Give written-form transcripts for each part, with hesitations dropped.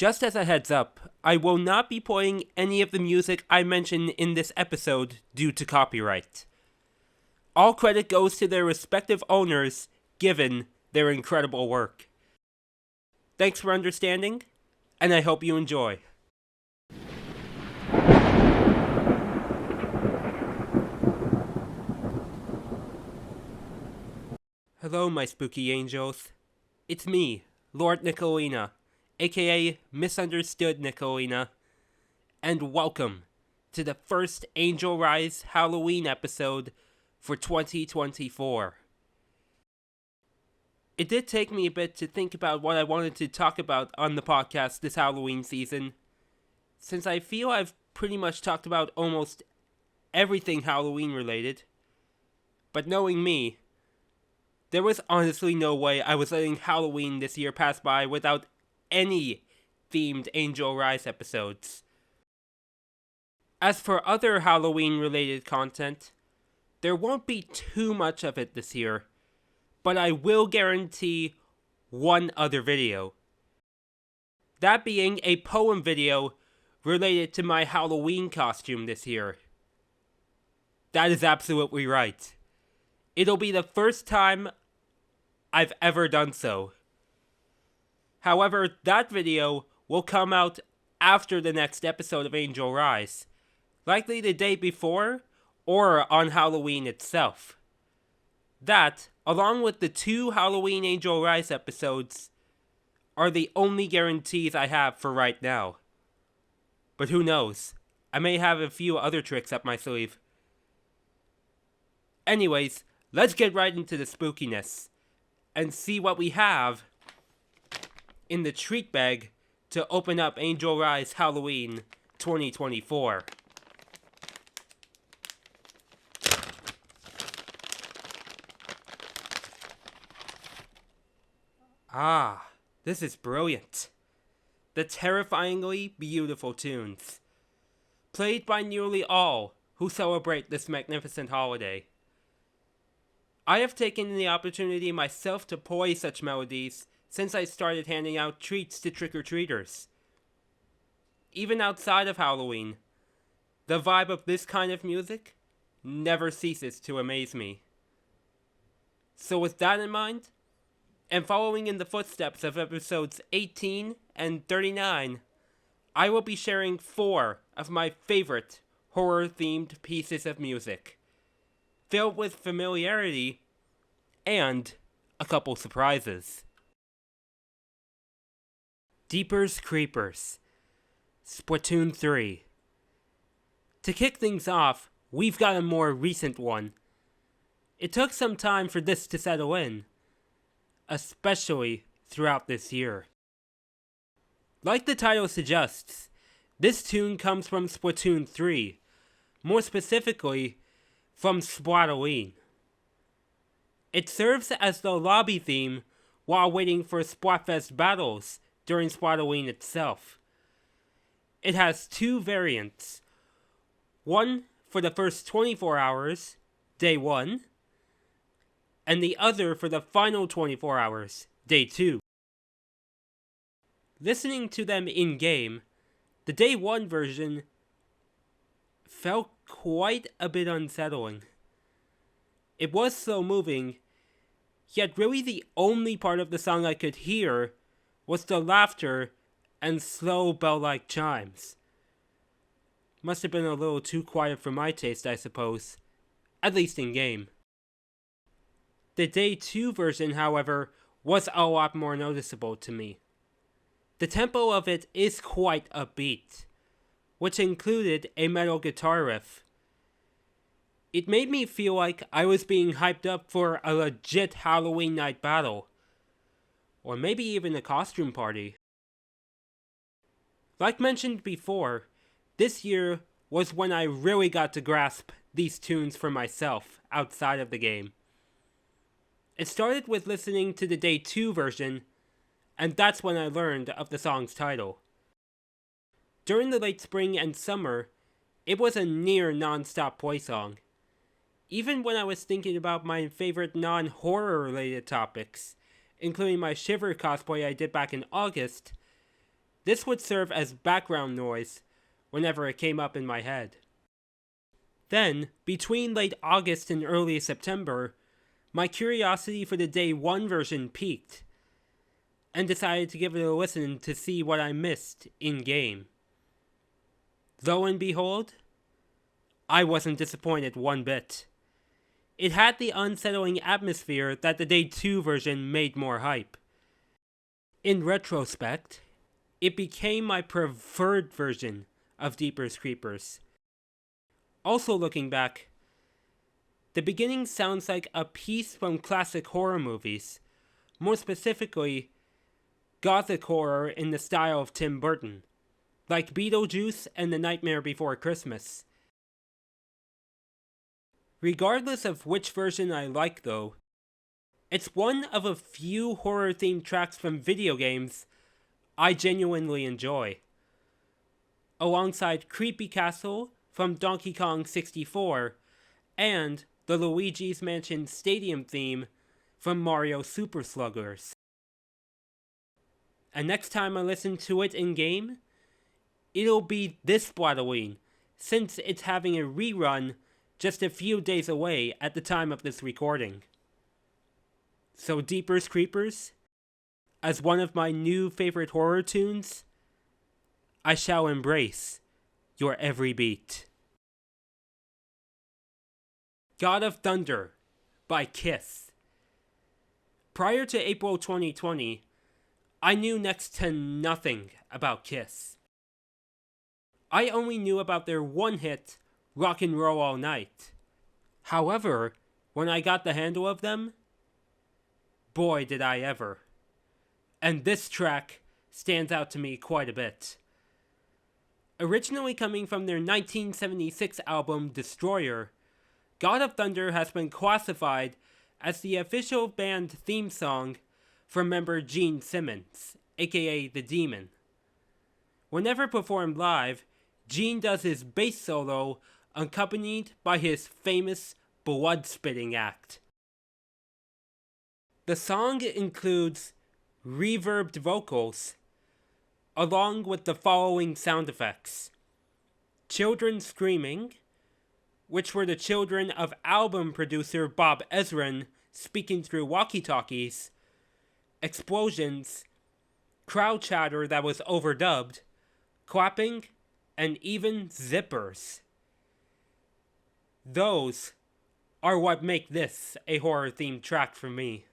Just as a heads up, I will not be playing any of the music I mention in this episode due to copyright. All credit goes to their respective owners, given their incredible work. Thanks for understanding, and I hope you enjoy. Hello, my spooky angels. It's me, Lord Nicolina, aka Misunderstood Nicolina, and welcome to the first Angel Rise Halloween episode for 2024. It did take me a bit to think about what I wanted to talk about on the podcast this Halloween season, since I feel I've pretty much talked about almost everything Halloween related. But knowing me, there was honestly no way I was letting Halloween this year pass by without any themed Angel Rise episodes. As for other Halloween-related content, there won't be too much of it this year, but I will guarantee one other video. That being a poem video related to my Halloween costume this year. That is absolutely right. It'll be the first time I've ever done so. However, that video will come out after the next episode of Angel Rise, likely the day before or on Halloween itself. That, along with the 2 Halloween Angel Rise episodes, are the only guarantees I have for right now. But who knows? I may have a few other tricks up my sleeve. Anyways, let's get right into the spookiness and see what we have in the treat bag to open up Angel Rise Halloween 2024. Ah, this is brilliant. The terrifyingly beautiful tunes, played by nearly all who celebrate this magnificent holiday. I have taken the opportunity myself to play such melodies since I started handing out treats to trick-or-treaters. Even outside of Halloween, the vibe of this kind of music never ceases to amaze me. So with that in mind, and following in the footsteps of episodes 18 and 39, I will be sharing 4 of my favorite horror-themed pieces of music, filled with familiarity and a couple surprises. Deeper's Creepers, Splatoon 3. To kick things off, we've got a more recent one. It took some time for this to settle in, especially throughout this year. Like the title suggests, this tune comes from Splatoon 3, more specifically from Splatoween. It serves as the lobby theme while waiting for Splatfest battles during Splatoween itself. It has 2 variants, one for the first 24 hours, day 1, and the other for the final 24 hours, day 2. Listening to them in-game, the day 1 version felt quite a bit unsettling. It was slow-moving, yet really the only part of the song I could hear was the laughter and slow bell-like chimes. Must have been a little too quiet for my taste, I suppose, at least in-game. The day 2 version, however, was a lot more noticeable to me. The tempo of it is quite upbeat, which included a metal guitar riff. It made me feel like I was being hyped up for a legit Halloween night battle, or maybe even a costume party. Like mentioned before, this year was when I really got to grasp these tunes for myself outside of the game. It started with listening to the day 2 version, and that's when I learned of the song's title. During the late spring and summer, it was a near non-stop play song. Even when I was thinking about my favorite non-horror related topics, including my Shiver cosplay I did back in August, This would serve as background noise whenever it came up in my head. Then, between late August and early September, my curiosity for the day 1 version peaked, and decided to give it a listen to see what I missed in-game. Lo and behold, I wasn't disappointed one bit. It had the unsettling atmosphere that the Day 2 version made more hype. In retrospect, it became my preferred version of Jeepers Creepers. Also looking back, the beginning sounds like a piece from classic horror movies, more specifically, gothic horror in the style of Tim Burton, like Beetlejuice and The Nightmare Before Christmas. Regardless of which version I like though, it's one of a few horror-themed tracks from video games I genuinely enjoy. Alongside Creepy Castle from Donkey Kong 64 and the Luigi's Mansion Stadium theme from Mario Super Sluggers. And next time I listen to it in-game, it'll be this Splatoween, since it's having a rerun just a few days away at the time of this recording. So Jeepers Creepers, as one of my new favorite horror tunes, I shall embrace your every beat. God of Thunder by Kiss. Prior to April 2020, I knew next to nothing about Kiss. I only knew about their one hit, Rock and Roll All Night. However, when I got the handle of them, boy did I ever. And this track stands out to me quite a bit. Originally coming from their 1976 album Destroyer, God of Thunder has been classified as the official band theme song for member Gene Simmons, aka The Demon. Whenever performed live, Gene does his bass solo accompanied by his famous blood-spitting act. The song includes reverbed vocals, along with the following sound effects: children screaming, which were the children of album producer Bob Ezrin speaking through walkie-talkies, explosions, crowd chatter that was overdubbed, clapping, and even zippers. Those are what make this a horror-themed track for me.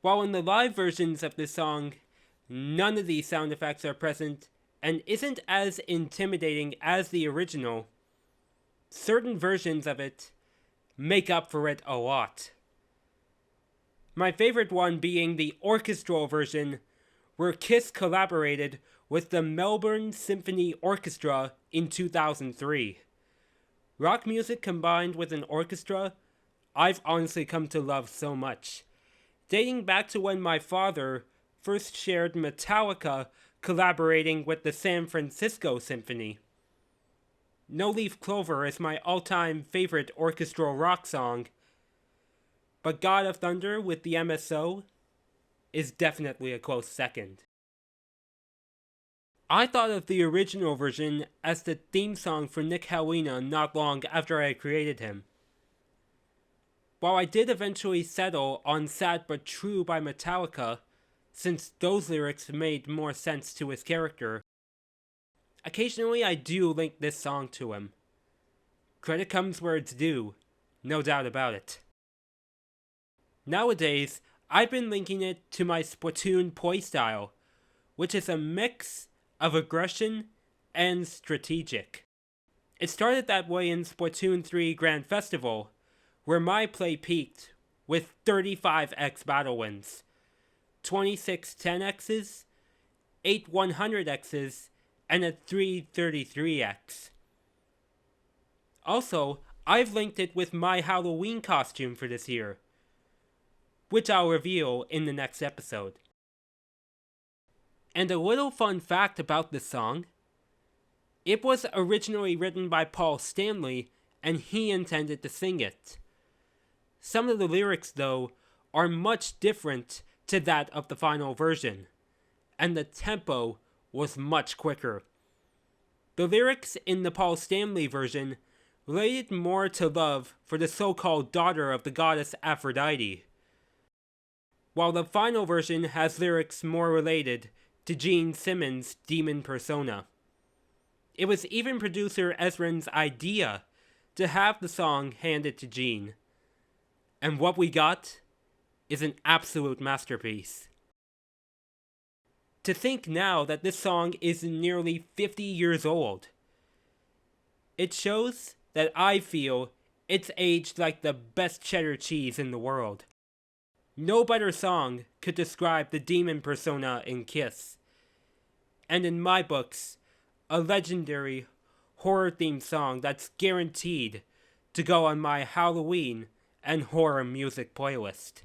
While in the live versions of this song, none of these sound effects are present and isn't as intimidating as the original, certain versions of it make up for it a lot. My favorite one being the orchestral version, where Kiss collaborated with the Melbourne Symphony Orchestra in 2003. Rock music combined with an orchestra, I've honestly come to love so much, dating back to when my father first shared Metallica collaborating with the San Francisco Symphony. No Leaf Clover is my all-time favorite orchestral rock song, but God of Thunder with the MSO is definitely a close second. I thought of the original version as the theme song for Nick Helena not long after I created him. While I did eventually settle on Sad But True by Metallica, since those lyrics made more sense to his character, occasionally I do link this song to him. Credit comes where it's due, no doubt about it. Nowadays, I've been linking it to my Splatoon playstyle, which is a mix of aggression and strategic. It started that way in Splatoon 3 Grand Festival, where my play peaked with 35x battle wins, 26 10x's, 8 100x's, and a 333x. Also, I've linked it with my Halloween costume for this year, which I'll reveal in the next episode. And a little fun fact about this song: it was originally written by Paul Stanley, and he intended to sing it. Some of the lyrics, though, are much different to that of the final version, and the tempo was much quicker. The lyrics in the Paul Stanley version related more to love for the so-called daughter of the goddess Aphrodite, while the final version has lyrics more related to Gene Simmons' demon persona. It was even producer Ezrin's idea to have the song handed to Gene. And what we got is an absolute masterpiece. To think now that this song is nearly 50 years old, it shows that I feel it's aged like the best cheddar cheese in the world. No better song could describe the demon persona in Kiss. And in my books, a legendary horror-themed song that's guaranteed to go on my Halloween and horror music playlist.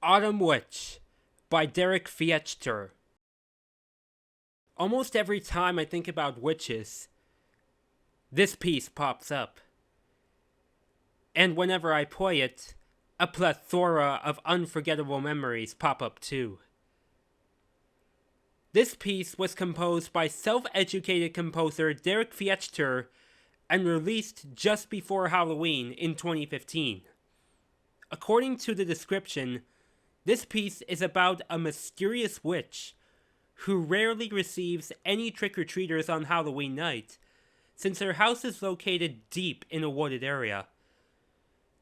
Autumn Witch by Derek Fiechter. Almost every time I think about witches, this piece pops up. And whenever I play it, a plethora of unforgettable memories pop up too. This piece was composed by self-educated composer Derek Fiechter and released just before Halloween in 2015. According to the description, this piece is about a mysterious witch who rarely receives any trick-or-treaters on Halloween night, since her house is located deep in a wooded area.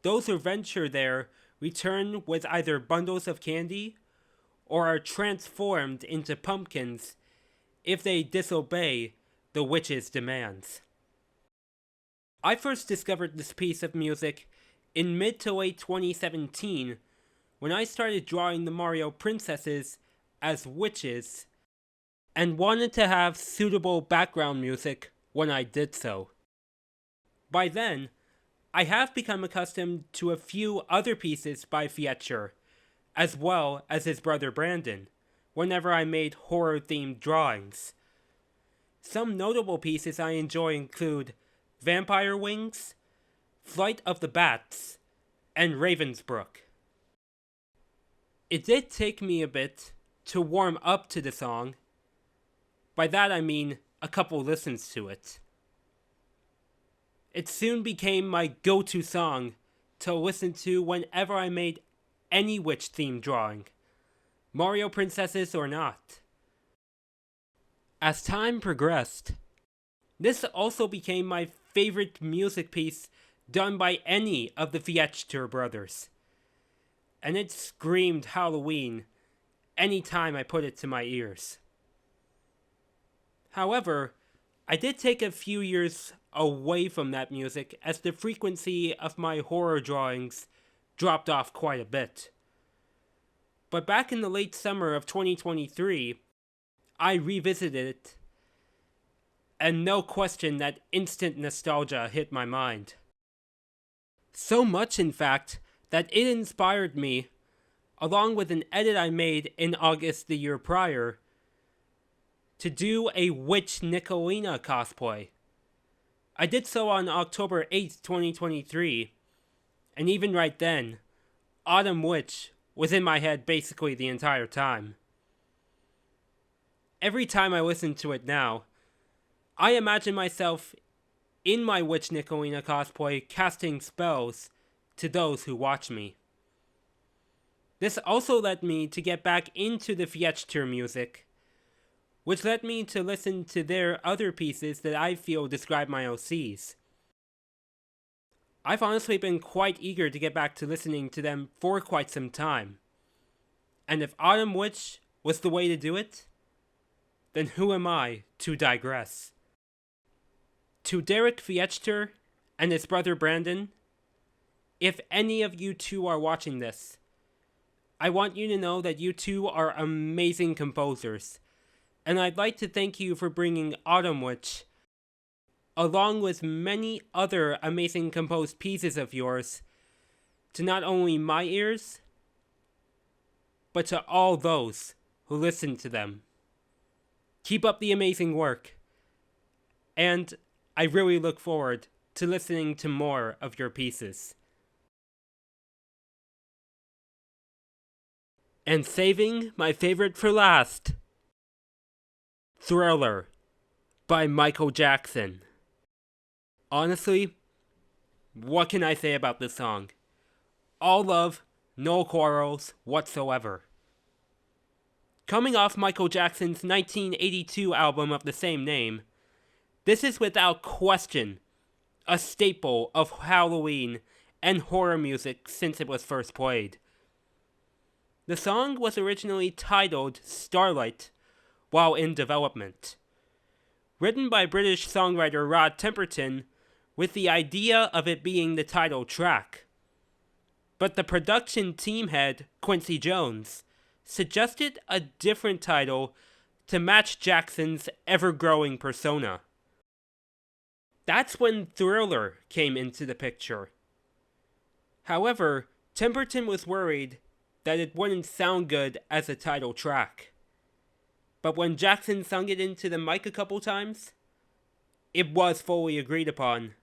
Those who venture there return with either bundles of candy or are transformed into pumpkins if they disobey the witch's demands. I first discovered this piece of music in mid to late 2017 when I started drawing the Mario princesses as witches and wanted to have suitable background music when I did so. By then, I have become accustomed to a few other pieces by Fiechter, as well as his brother Brandon, whenever I made horror-themed drawings. Some notable pieces I enjoy include Vampire Wings, Flight of the Bats, and Ravensbrook. It did take me a bit to warm up to the song. By that I mean a couple listens to it. It soon became my go-to song to listen to whenever I made any witch-themed drawing, Mario princesses or not. As time progressed, this also became my favorite music piece done by any of the Fiechter brothers, and it screamed Halloween any time I put it to my ears. However, I did take a few years away from that music as the frequency of my horror drawings dropped off quite a bit. But back in the late summer of 2023, I revisited it, and no question that instant nostalgia hit my mind. So much, in fact, that it inspired me, along with an edit I made in August the year prior, to do a Witch Nicolina cosplay. I did so on October 8th, 2023, and even right then, Autumn Witch was in my head basically the entire time. Every time I listen to it now, I imagine myself in my Witch Nicolina cosplay casting spells to those who watch me. This also led me to get back into the Fiechter music, which led me to listen to their other pieces that I feel describe my OCs. I've honestly been quite eager to get back to listening to them for quite some time. And if Autumn Witch was the way to do it, then who am I to digress? To Derek Fiechter and his brother Brandon, if any of you two are watching this, I want you to know that you two are amazing composers, and I'd like to thank you for bringing Autumn Witch, along with many other amazing composed pieces of yours, to not only my ears, but to all those who listen to them. Keep up the amazing work, and I really look forward to listening to more of your pieces. And saving my favorite for last, Thriller by Michael Jackson. Honestly, what can I say about this song? All love, no quarrels whatsoever. Coming off Michael Jackson's 1982 album of the same name, this is without question a staple of Halloween and horror music since it was first played. The song was originally titled Starlight while in development. Written by British songwriter Rod Temperton with the idea of it being the title track. But the production team head, Quincy Jones, suggested a different title to match Jackson's ever-growing persona. That's when Thriller came into the picture. However, Temperton was worried that it wouldn't sound good as a title track. But when Jackson sung it into the mic a couple times, it was fully agreed upon,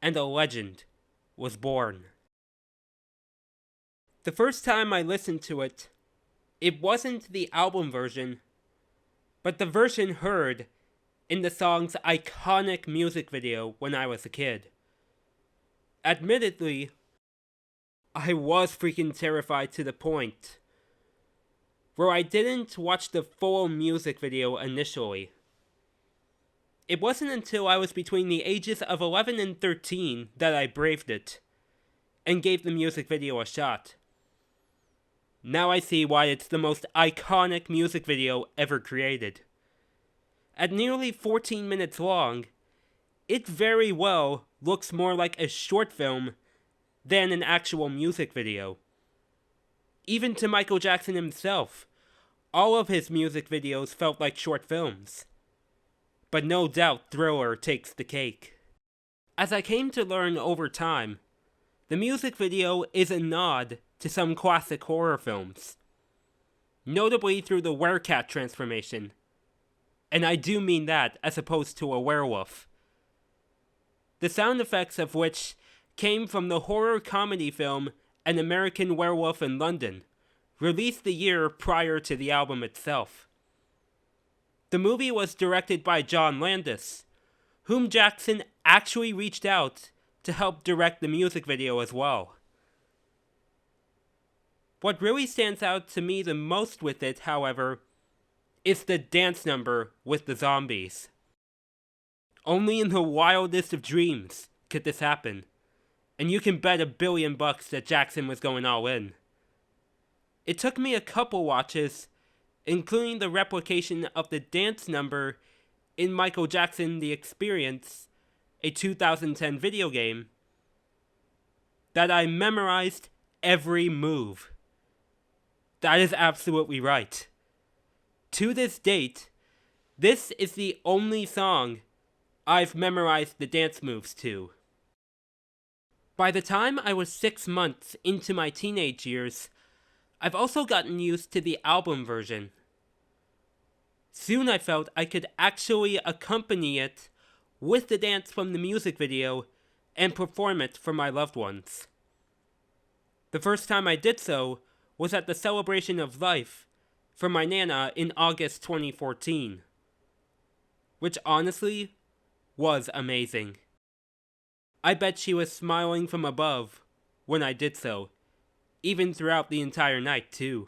and a legend was born. The first time I listened to it, it wasn't the album version, but the version heard in the song's iconic music video when I was a kid. Admittedly, I was freaking terrified to the point where I didn't watch the full music video initially. It wasn't until I was between the ages of 11 and 13 that I braved it and gave the music video a shot. Now I see why it's the most iconic music video ever created. At nearly 14 minutes long, it very well looks more like a short film than an actual music video. Even to Michael Jackson himself, all of his music videos felt like short films. But no doubt Thriller takes the cake. As I came to learn over time, the music video is a nod to some classic horror films, notably through the werecat transformation. And I do mean that as opposed to a werewolf. The sound effects of which came from the horror comedy film An American Werewolf in London, released the year prior to the album itself. The movie was directed by John Landis, whom Jackson actually reached out to help direct the music video as well. What really stands out to me the most with it, however, is the dance number with the zombies. Only in the wildest of dreams could this happen. And you can bet $1 billion that Jackson was going all in. It took me a couple watches, including the replication of the dance number in Michael Jackson The Experience, a 2010 video game, that I memorized every move. That is absolutely right. To this date, this is the only song I've memorized the dance moves to. By the time I was 6 months into my teenage years, I've also gotten used to the album version. Soon I felt I could actually accompany it with the dance from the music video and perform it for my loved ones. The first time I did so was at the celebration of life for my Nana in August 2014, which honestly was amazing. I bet she was smiling from above when I did so, even throughout the entire night too.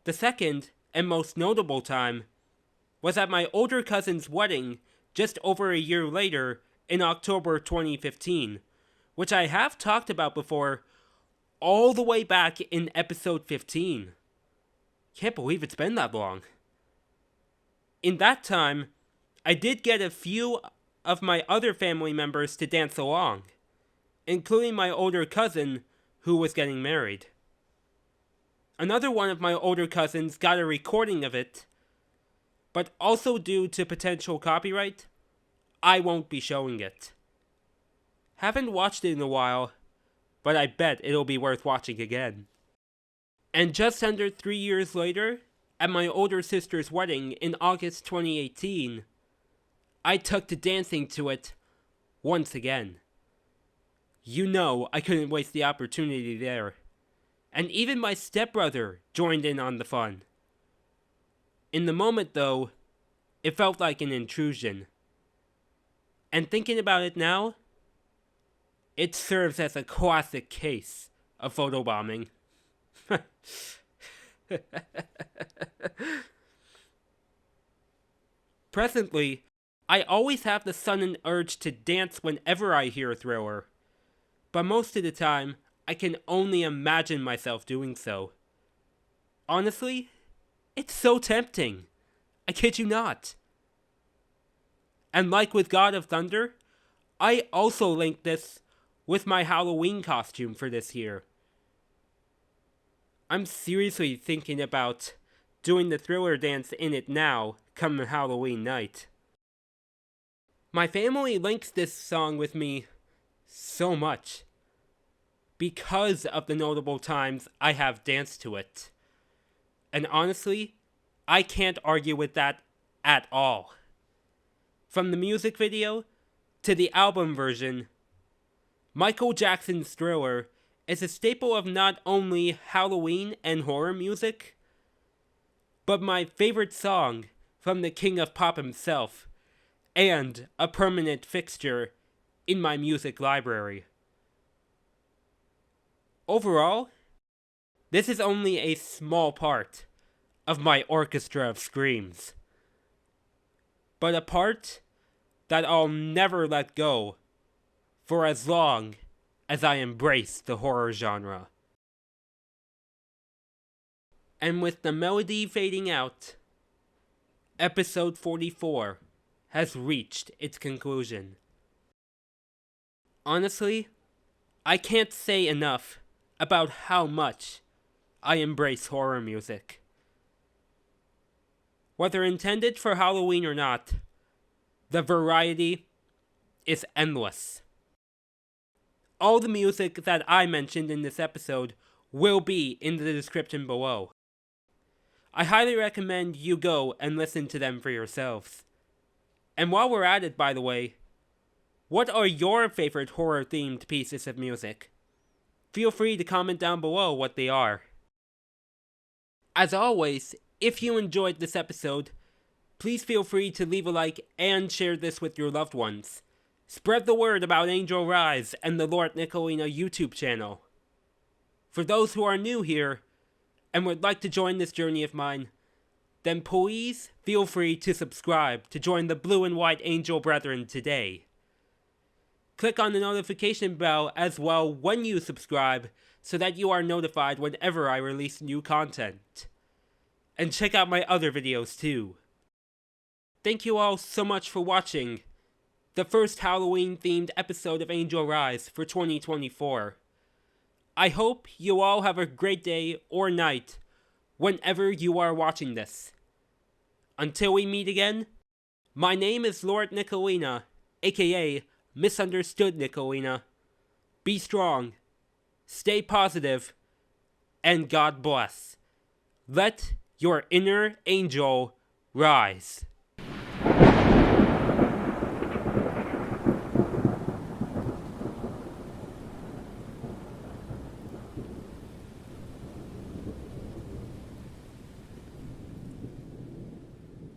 The second and most notable time was at my older cousin's wedding just over a year later in October 2015, which I have talked about before all the way back in episode 15. Can't believe it's been that long. In that time, I did get a few of my other family members to dance along, including my older cousin who was getting married. Another one of my older cousins got a recording of it, but also due to potential copyright, I won't be showing it. Haven't watched it in a while, but I bet it'll be worth watching again. And just under 3 years later, at my older sister's wedding in August 2018, I took to dancing to it once again. You know I couldn't waste the opportunity there. and even my stepbrother joined in on the fun. In the moment, though, it felt like an intrusion. And thinking about it now, it serves as a classic case of photobombing. Presently, I always have the sudden urge to dance whenever I hear a Thriller, but most of the time, I can only imagine myself doing so. Honestly, it's so tempting. I kid you not. And like with God of Thunder, I also link this with my Halloween costume for this year. I'm seriously thinking about doing the Thriller dance in it now, come Halloween night. My family links this song with me so much because of the notable times I have danced to it. And honestly, I can't argue with that at all. From the music video to the album version, Michael Jackson's Thriller is a staple of not only Halloween and horror music, but my favorite song from the King of Pop himself, and a permanent fixture in my music library. Overall, this is only a small part of my orchestra of screams, but a part that I'll never let go for as long as I embrace the horror genre. And with the melody fading out, episode 44 has reached its conclusion. Honestly, I can't say enough about how much I embrace horror music. Whether intended for Halloween or not, the variety is endless. All the music that I mentioned in this episode will be in the description below. I highly recommend you go and listen to them for yourselves. And while we're at it, by the way, what are your favorite horror-themed pieces of music? Feel free to comment down below what they are. As always, if you enjoyed this episode, please feel free to leave a like and share this with your loved ones. Spread the word about Angel Rise and the Lord Nicolina YouTube channel. For those who are new here and would like to join this journey of mine, then please feel free to subscribe to join the Blue and White Angel Brethren today. Click on the notification bell as well when you subscribe so that you are notified whenever I release new content. And check out my other videos too. Thank you all so much for watching the first Halloween-themed episode of Angel Rise for 2024. I hope you all have a great day or night whenever you are watching this. Until we meet again, my name is Lord Nicolina, aka Misunderstood Nicolina. Be strong, stay positive, and God bless. Let your inner angel rise.